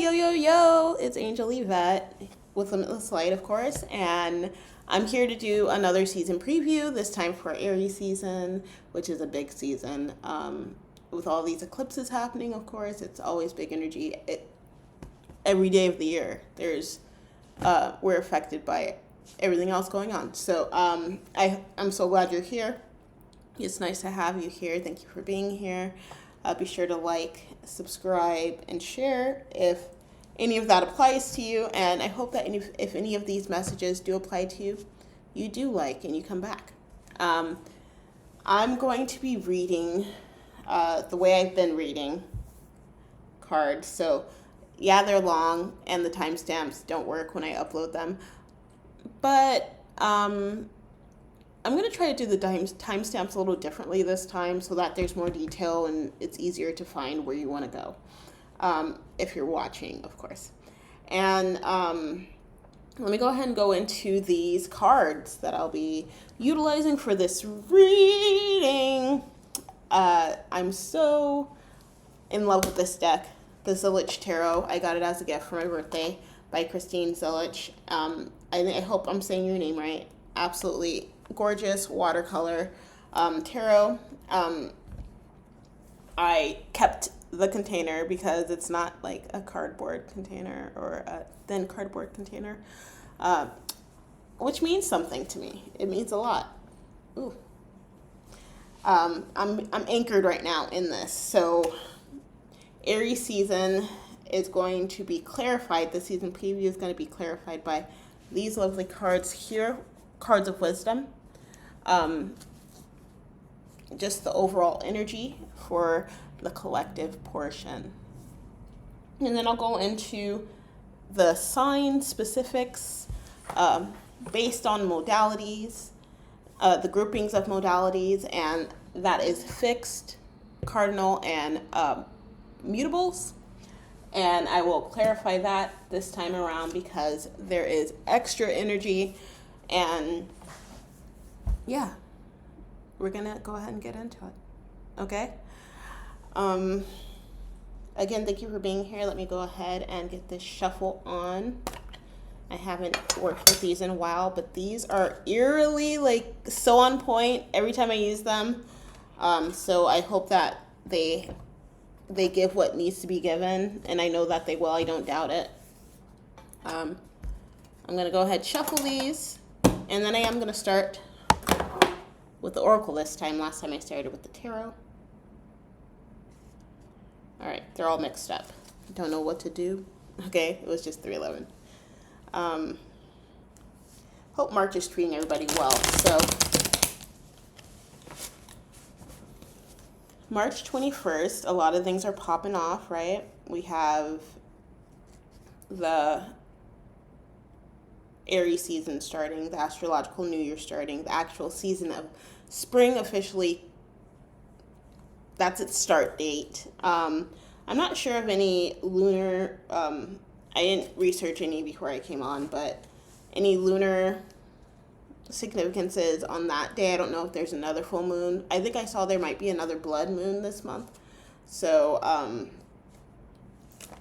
Yo, yo, yo, it's Angel Yvette with Limitless Light, of course, and I'm here to do another season preview, this time for Aries season, which is a big season. With all these eclipses happening, of course, it's always big energy. Every day of the year, we're affected by everything else going on. So I'm so glad you're here. It's nice to have you here. Thank you for being here. Be sure to like, subscribe, and share if any of that applies to you. And I hope that if any of these messages do apply to you, you do like and you come back. I'm going to be reading the way I've been reading cards. So yeah, they're long and the timestamps don't work when I upload them. But I'm going to try to do the timestamps a little differently this time so that there's more detail and it's easier to find where you want to go, if you're watching, of course. And let me go ahead and go into these cards that I'll be utilizing for this reading. I'm so in love with this deck, the Zilich Tarot. I got it as a gift for my birthday by Christine Zilich. I hope I'm saying your name right. Absolutely gorgeous watercolor tarot. I kept the container because it's not like a cardboard container or a thin cardboard container, which means something to me. It means a lot. Ooh. I'm anchored right now in this. So Aries season is going to be clarified. The season preview is going to be clarified by these lovely cards here, cards of wisdom. Just the overall energy for the collective portion. And then I'll go into the sign specifics based on modalities, the groupings of modalities, and that is fixed, cardinal, and mutables. And I will clarify that this time around because there is extra energy. And yeah, we're going to go ahead and get into it. Okay? Again, thank you for being here. Let me go ahead and get this shuffle on. I haven't worked with these in a while, but these are eerily, so on point every time I use them. So I hope that they give what needs to be given, and I know that they will. I don't doubt it. I'm going to go ahead and shuffle these, and then I am going to start with the oracle this time. Last time I started with the tarot. All right, they're all mixed up. Don't know what to do. Okay, it was just 311. Hope March is treating everybody well. So March 21st, a lot of things are popping off, right? We have the Aries season starting, the astrological new year starting, the actual season of spring officially, that's its start date. I'm not sure of any lunar, I didn't research any before I came on, but any lunar significances on that day. I don't know if there's another full moon. I think I saw there might be another blood moon this month. So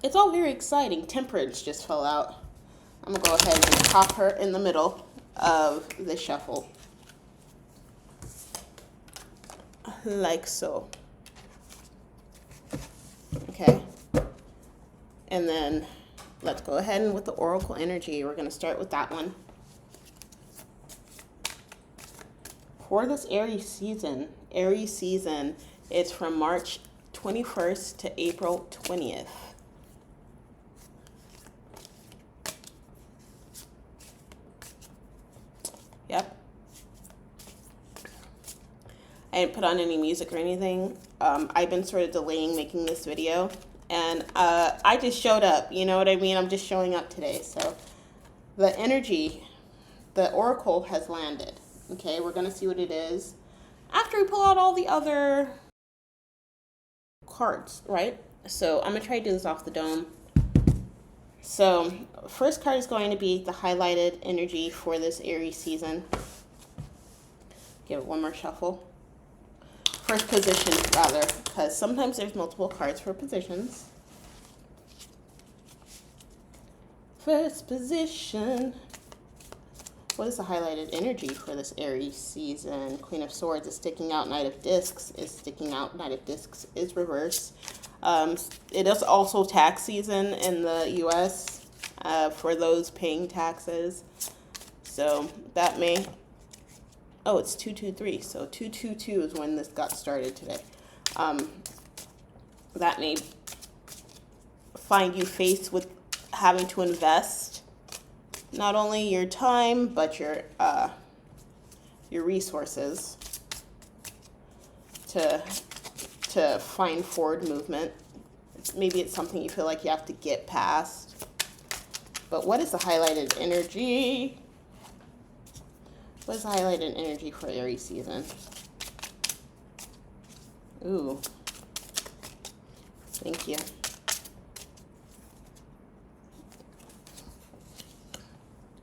it's all very exciting. Temperance just fell out. I'm going to go ahead and pop her in the middle of the shuffle. Like so. Okay. And then let's go ahead and with the oracle energy. We're going to start with that one. For this Aries season, it's from March 21st to April 20th. Yep. I didn't put on any music or anything. I've been sort of delaying making this video. And I just showed up. You know what I mean? I'm just showing up today. So the energy, the oracle has landed. Okay, we're going to see what it is after we pull out all the other cards, right? So I'm going to try to do this off the dome. So first card is going to be the highlighted energy for this Aries season. Give it one more shuffle. First position, rather, because sometimes there's multiple cards for positions. First position. What is the highlighted energy for this Aries season? Queen of Swords is sticking out. Knight of Discs is sticking out. Knight of Discs is reversed. It is also tax season in the U.S. For those paying taxes. So that may... Oh, it's 223. So 222 is when this got started today. That may find you faced with having to invest not only your time but your resources to find forward movement. Maybe it's something you feel like you have to get past. But what is the highlighted energy? What is the highlighted energy for Aries season? Ooh. Thank you.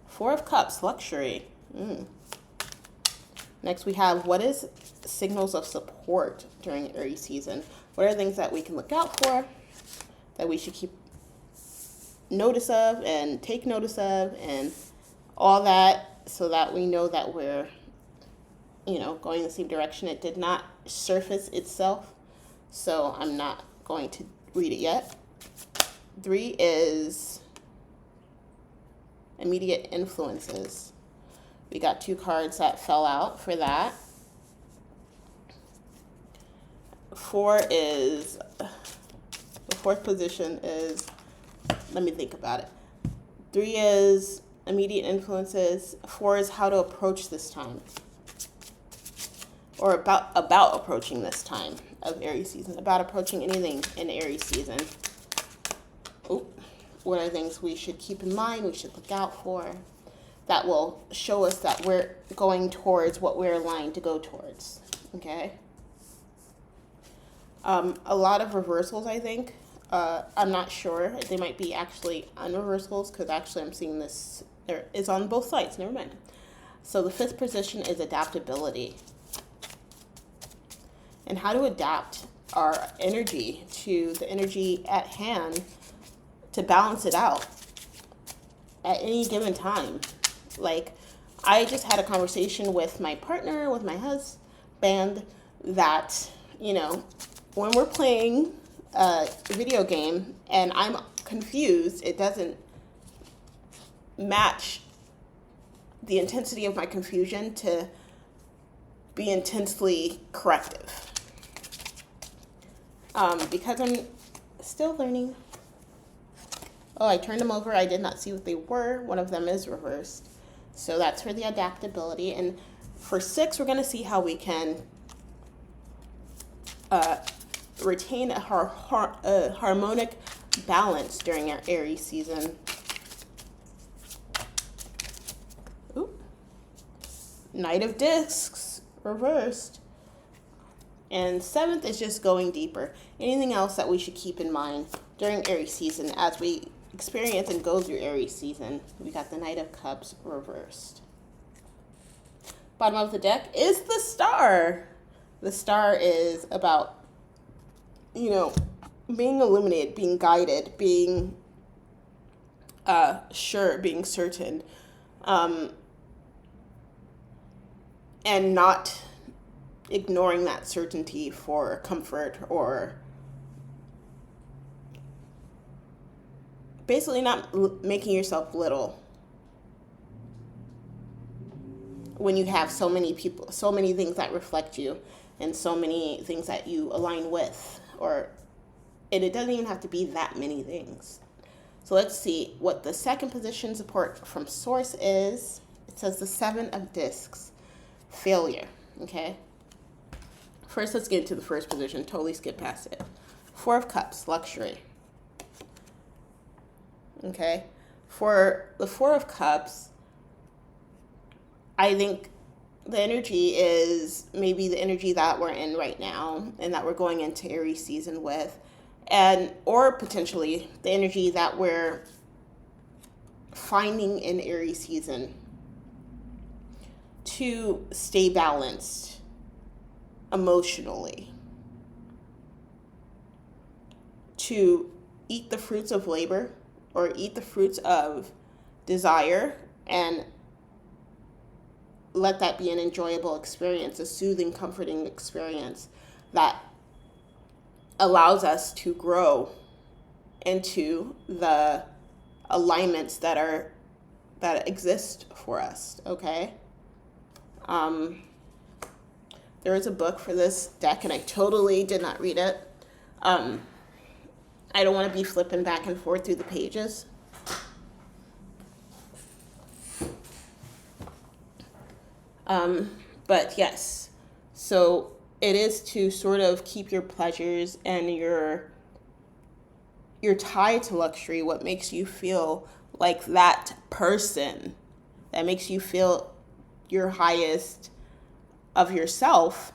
Four of Cups, luxury. Next we have, what is signals of support during Aries season? What are things that we can look out for, that we should keep notice of and take notice of and all that, so that we know that we're, going the same direction. It did not surface itself, so I'm not going to read it yet. 3 is immediate influences. We got 2 cards that fell out for that. 4 is, the fourth position is, let me think about it. 3 is immediate influences. 4 is how to approach this time, or about approaching this time of Aries season, about approaching anything in Aries season. Ooh. What are things we should keep in mind, we should look out for, that will show us that we're going towards what we're aligned to go towards, okay? A lot of reversals, I think. I'm not sure. They might be actually unreversals, because actually I'm seeing this, it's on both sides, never mind. So the 5th position is adaptability. And how to adapt our energy to the energy at hand to balance it out at any given time. Like, I just had a conversation with my partner, with my husband, that, when we're playing a video game and I'm confused, it doesn't match the intensity of my confusion to be intensely corrective. Because I'm still learning. Oh, I turned them over. I did not see what they were. One of them is reversed. So that's for the adaptability. And for 6, we're going to see how we can retain a harmonic balance during our Aries season. Ooh. Knight of Discs, reversed. And 7th is just going deeper. Anything else that we should keep in mind during Aries season as we experience and go through Aries season? We got the Knight of Cups reversed. Bottom of the deck is the Star. The Star is about, being illuminated, being guided, being sure, being certain, and not ignoring that certainty for comfort, or basically not making yourself little when you have so many people, so many things that reflect you, and so many things that you align with, and it doesn't even have to be that many things. So let's see what the 2nd position support from Source is. It says the 7 of Discs, failure, okay? First, let's get into the 1st position. Totally skip past it. 4 of Cups, luxury. Okay? For the 4 of Cups, I think the energy is maybe the energy that we're in right now and that we're going into Aries season with, or potentially the energy that we're finding in Aries season to stay balanced emotionally, to eat the fruits of labor, or eat the fruits of desire and let that be an enjoyable experience, a soothing, comforting experience that allows us to grow into the alignments that exist for us, okay? There is a book for this deck, and I totally did not read it. I don't want to be flipping back and forth through the pages. But yes, so it is to sort of keep your pleasures and your tie to luxury, what makes you feel like that person, that makes you feel your highest of yourself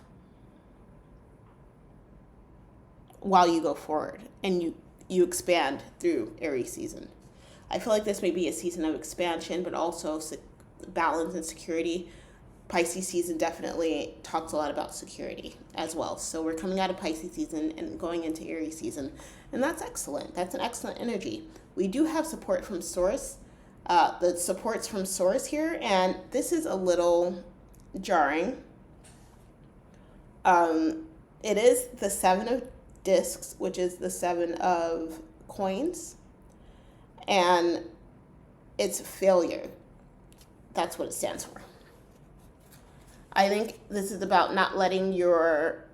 while you go forward and you expand through Aries season. I feel like this may be a season of expansion, but also balance and security. Pisces season definitely talks a lot about security as well. So we're coming out of Pisces season and going into Aries season, and that's excellent. That's an excellent energy. We do have support from Source. The support's from Source here, and this is a little jarring. It is the 7 of discs, which is the 7 of coins, and it's failure. That's what it stands for. I think this is about not letting your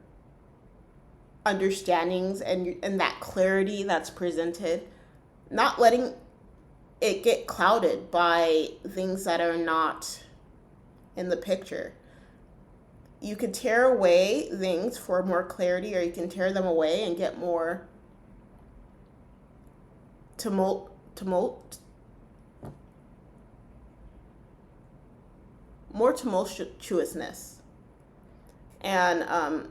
understandings and that clarity that's presented, not letting it get clouded by things that are not in the picture. You can tear away things for more clarity, or you can tear them away and get more more tumultuousness, and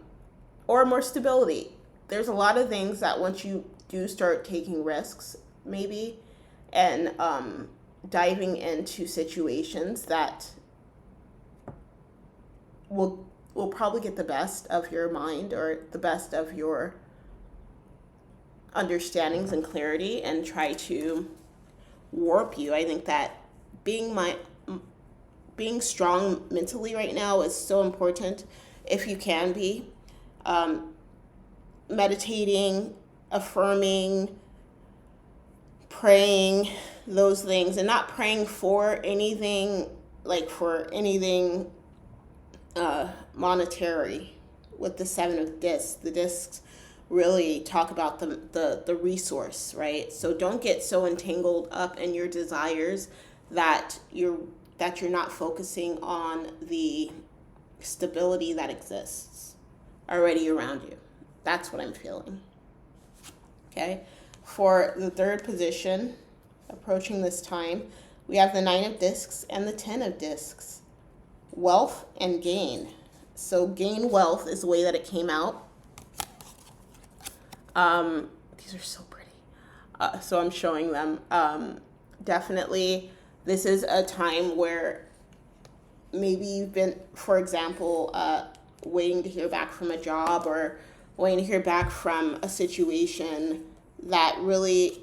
or more stability. There's a lot of things that once you do start taking risks, maybe, and diving into situations that will probably get the best of your mind or the best of your understandings and clarity and try to warp you. I think that being strong mentally right now is so important, if you can be. Meditating, affirming, praying, those things, and not praying for anything, monetary with the 7 of discs. The discs really talk about the resource, right? So don't get so entangled up in your desires that you're not focusing on the stability that exists already around you. That's what I'm feeling. Okay? For the 3rd position, approaching this time, we have the 9 of discs and the 10 of discs. Wealth and gain. So gain wealth is the way that it came out. These are so pretty. So I'm showing them. Definitely, this is a time where maybe you've been, for example, waiting to hear back from a job or waiting to hear back from a situation that really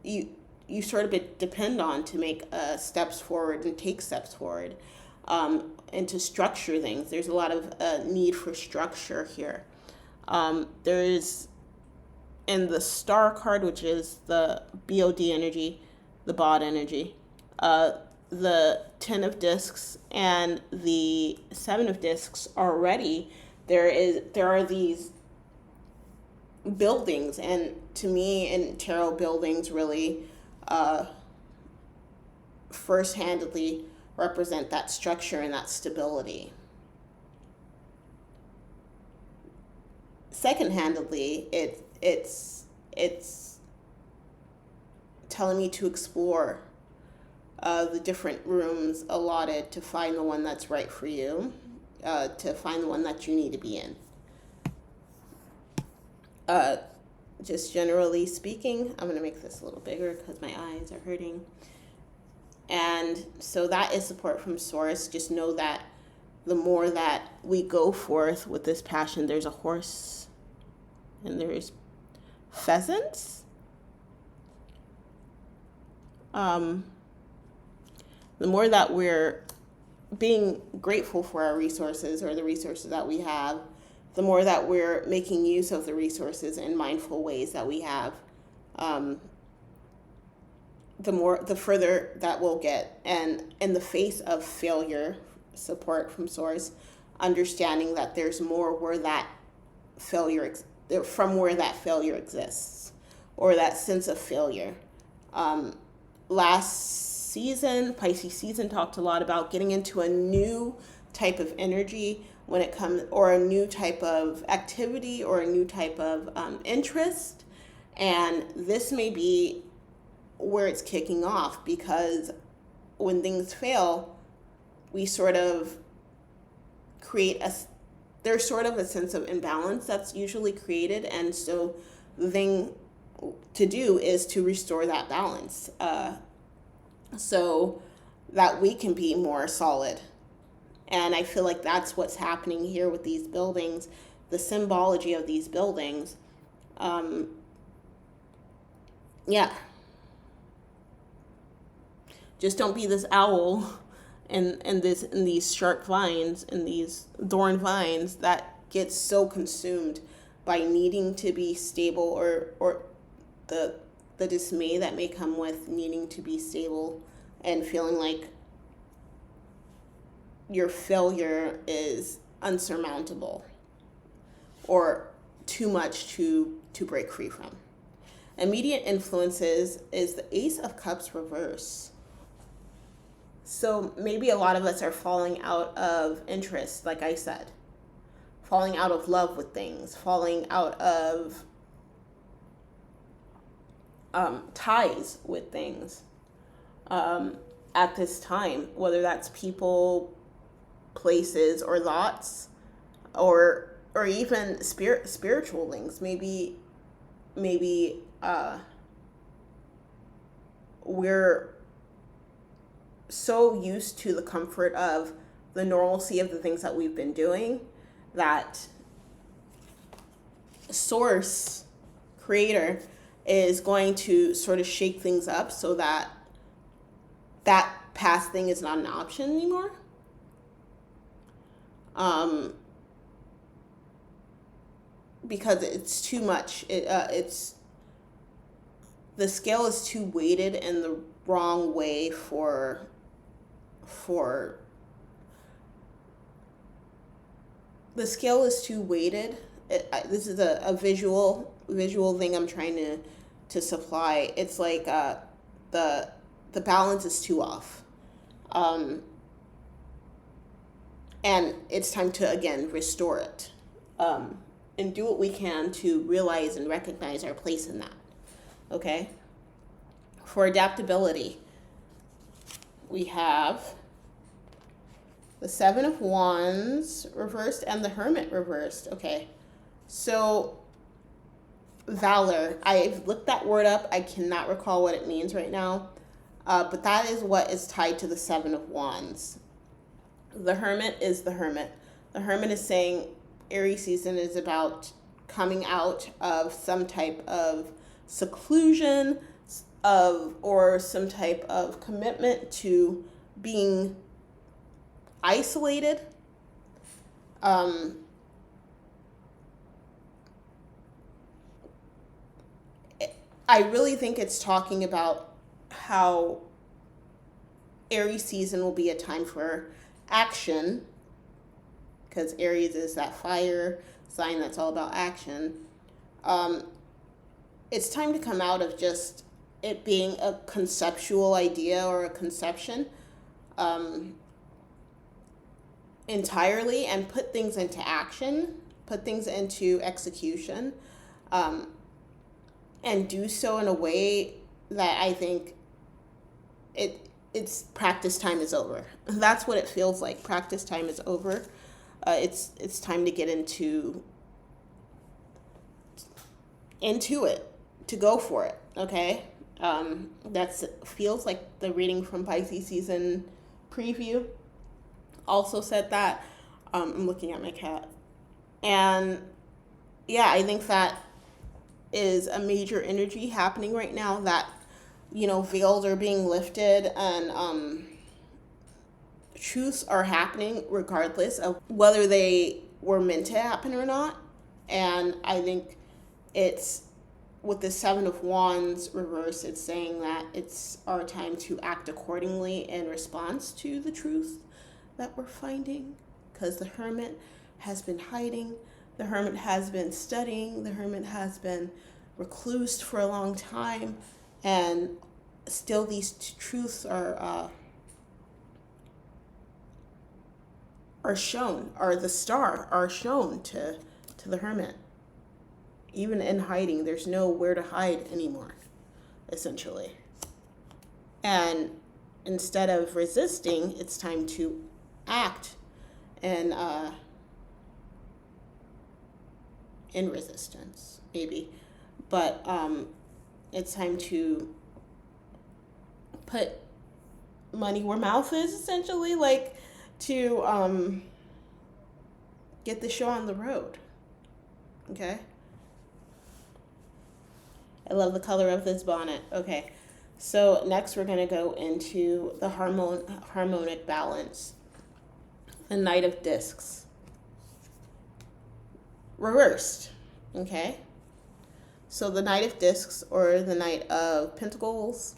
you sort of depend on to make steps forward and take steps forward, and to structure things. There's a lot of need for structure here. There is, in the Star card, which is the BOD energy, the BOD energy, the 10 of discs and the 7 of discs already, there are these buildings, and to me in tarot, buildings really first-handedly represent that structure and that stability. Second-handedly, it's telling me to explore the different rooms allotted to find the one that's right for you, to find the one that you need to be in. Just generally speaking, I'm going to make this a little bigger because my eyes are hurting. And so that is support from Source. Just know that the more that we go forth with this passion, there's a horse and there's pheasants. the more that we're being grateful for our resources or the resources that we have, the more that we're making use of the resources in mindful ways that we have, the further that we'll get. And in the face of failure, support from source, understanding that there's more where that failure from where that failure exists, or that sense of failure. Last season, Pisces season, talked a lot about getting into a new type of energy when it comes, or a new type of activity, or a new type of interest. And this may be where it's kicking off, because when things fail, we sort of create there's sort of a sense of imbalance that's usually created. And so the thing to do is to restore that balance, so that we can be more solid. And I feel like that's what's happening here with these buildings, the symbology of these buildings. Yeah. Just don't be this owl in these sharp vines, in these thorn vines, that gets so consumed by needing to be stable, or the dismay that may come with needing to be stable and feeling like your failure is unsurmountable or too much to break free from. Immediate influences is the Ace of Cups reverse. So maybe a lot of us are falling out of interest, like I said, falling out of love with things, falling out of ties with things at this time, whether that's people, places, or thoughts, or even spiritual links. Maybe we're so used to the comfort of the normalcy of the things that we've been doing that source, creator, is going to sort of shake things up so that that past thing is not an option anymore. Because it's too much. It's the scale is too weighted in the wrong way for the scale is too weighted. This is a visual thing I'm trying to supply. It's like the balance is too off, and it's time to again restore it, and do what we can to realize and recognize our place in that. Okay. For adaptability, we have the Seven of Wands reversed and the Hermit reversed. Okay, so valor. I've looked that word up. I cannot recall what it means right now, but that is what is tied to the Seven of Wands. The Hermit is the Hermit. The Hermit is saying Aries season is about coming out of some type of seclusion, or some type of commitment to being isolated. I really think it's talking about how Aries season will be a time for action, because Aries is that fire sign that's all about action. It's time to come out of just it being a conceptual idea or a conception entirely, and put things into action, put things into execution, and do so in a way that I think it's practice time is over. That's what it feels like. Practice time is over. It's time to get into it, to go for it. Okay. That's feels like the reading from Pisces season preview also said that. I'm looking at my cat, and yeah, I think that is a major energy happening right now, that veils are being lifted, and truths are happening regardless of whether they were meant to happen or not. And I think it's with the Seven of Wands reverse, it's saying that it's our time to act accordingly in response to the truth that we're finding, because the Hermit has been hiding, the Hermit has been studying, the Hermit has been reclused for a long time, and still these truths are shown, or the star are shown to the Hermit. Even in hiding, there's nowhere to hide anymore, essentially. And instead of resisting, it's time to act and in resistance, maybe. But it's time to put money where mouth is, essentially, like to get the show on the road. Okay? I love the color of this bonnet. Okay, so next we're going to go into the harmonic balance. The Knight of Discs. Reversed. Okay? So the Knight of Discs, or the Knight of Pentacles,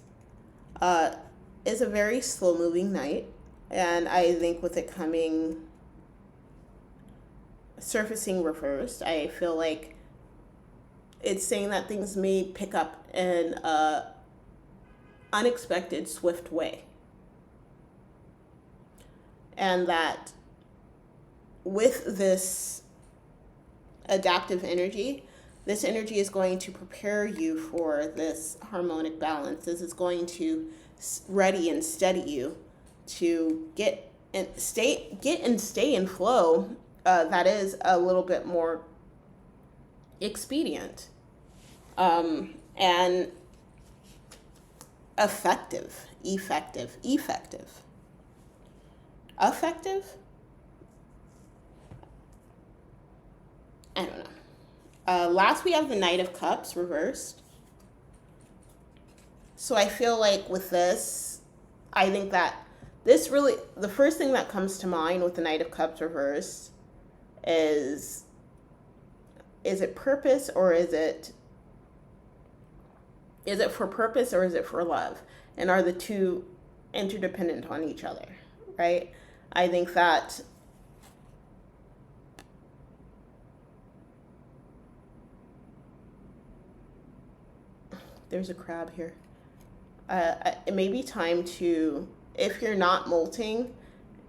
is a very slow-moving knight. And I think with it surfacing reversed, I feel like it's saying that things may pick up in an unexpected, swift way. And that with this adaptive energy, this energy is going to prepare you for this harmonic balance. This is going to ready and steady you to get and stay in flow. That is a little bit more expedient and effective. I don't know. Last we have the Knight of Cups reversed. So I feel like with this, I think that this really, the first thing that comes to mind with the Knight of Cups reversed is it purpose, or is it for purpose, or is it for love? And are the two interdependent on each other, right? I think that there's a crab here. It may be time to, if you're not molting,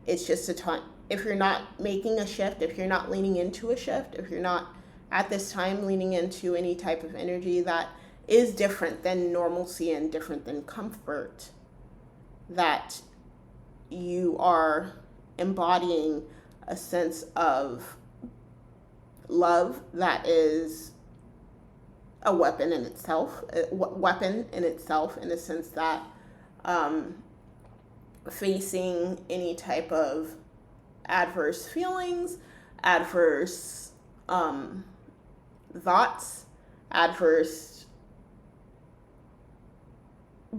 it's just a time. If you're not making a shift, if you're not leaning into a shift, if you're not at this time leaning into any type of energy that is different than normalcy and different than comfort, that you are embodying a sense of love that is a weapon in itself, in the sense that facing any type of adverse feelings, adverse thoughts, adverse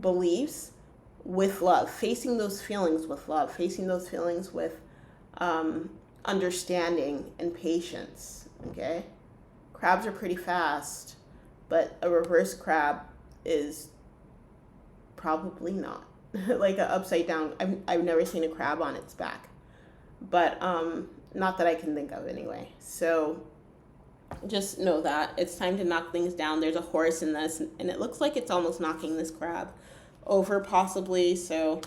beliefs with love, facing those feelings with love, facing those feelings with understanding and patience. Okay, crabs are pretty fast, but a reverse crab is probably not. Like an upside down, I've never seen a crab on its back, but not that I can think of anyway. So just know that it's time to knock things down. There's a horse in this, and it looks like it's almost knocking this crab over, possibly. So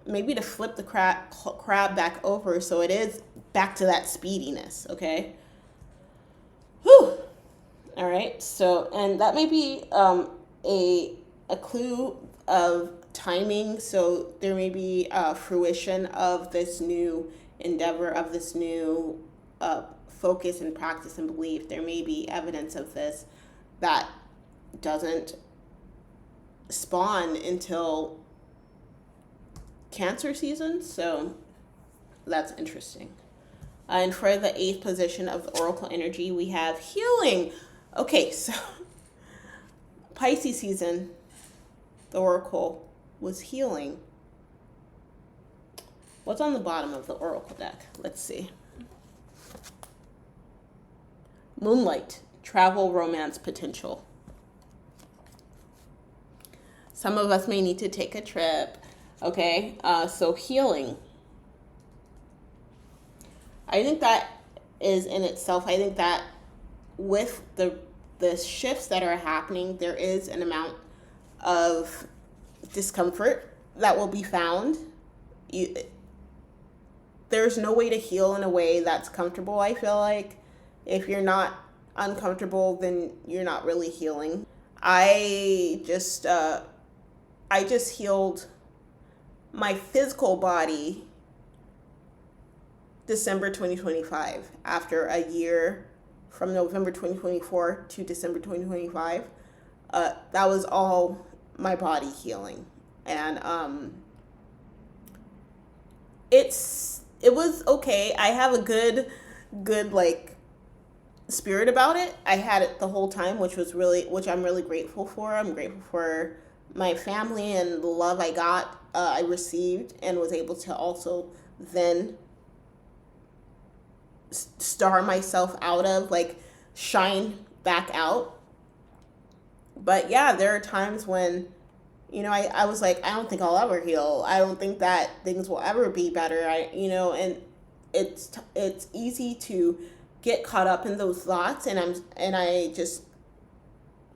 maybe to flip the crab back over so it is back to that speediness. Okay. Whew. All right. So, and that may be a clue of timing. So there may be fruition of this new endeavor, of this new focus and practice and belief. There may be evidence of this that doesn't spawn until Cancer season. So that's interesting. And for the 8th position of the Oracle energy, we have healing. Okay, so Pisces season. the oracle was healing. What's on the bottom of the oracle deck? Let's see. Moonlight, travel, romance, potential. Some of us may need to take a trip. Okay, so healing. I think that is in itself, I think that with the shifts that are happening, there is an amount of discomfort that will be found. There's no way to heal in a way that's comfortable, I feel like. If you're not uncomfortable, then you're not really healing. I just healed my physical body December 2025, after a year from November 2024 to December 2025. That was all my body healing. And it was okay. I have a good like spirit about it. I had it the whole time, which I'm really grateful for. I'm grateful for my family and the love I received, and was able to also then star myself out of, like, shine back out. But yeah, there are times when, I was like, I don't think I'll ever heal. I don't think that things will ever be better. And it's easy to get caught up in those thoughts. And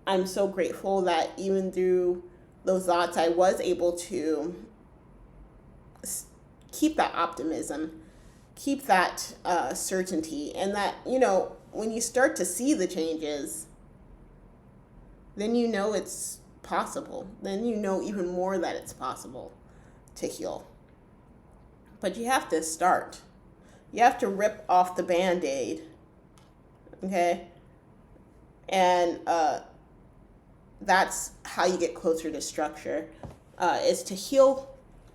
I'm so grateful that even through those thoughts, I was able to keep that optimism, keep that certainty, and that, when you start to see the changes, then it's possible. Then even more that it's possible to heal. But you have to start. You have to rip off the Band-Aid, okay? And that's how you get closer to structure, is to heal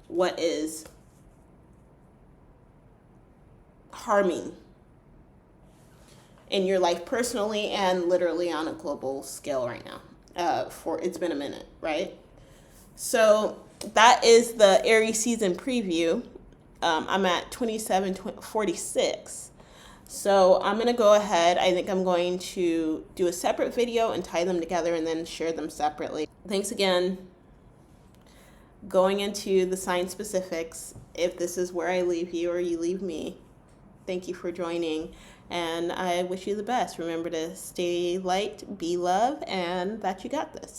what is harming in your life personally and literally on a global scale right now. It's been a minute, right? So that is the Aries season preview. I'm at 27:46. So I'm going to go ahead. I think I'm going to do a separate video and tie them together and then share them separately. Thanks again. Going into the sign specifics, if this is where I leave you or you leave me, thank you for joining, and I wish you the best. Remember to stay light, be love, and that you got this.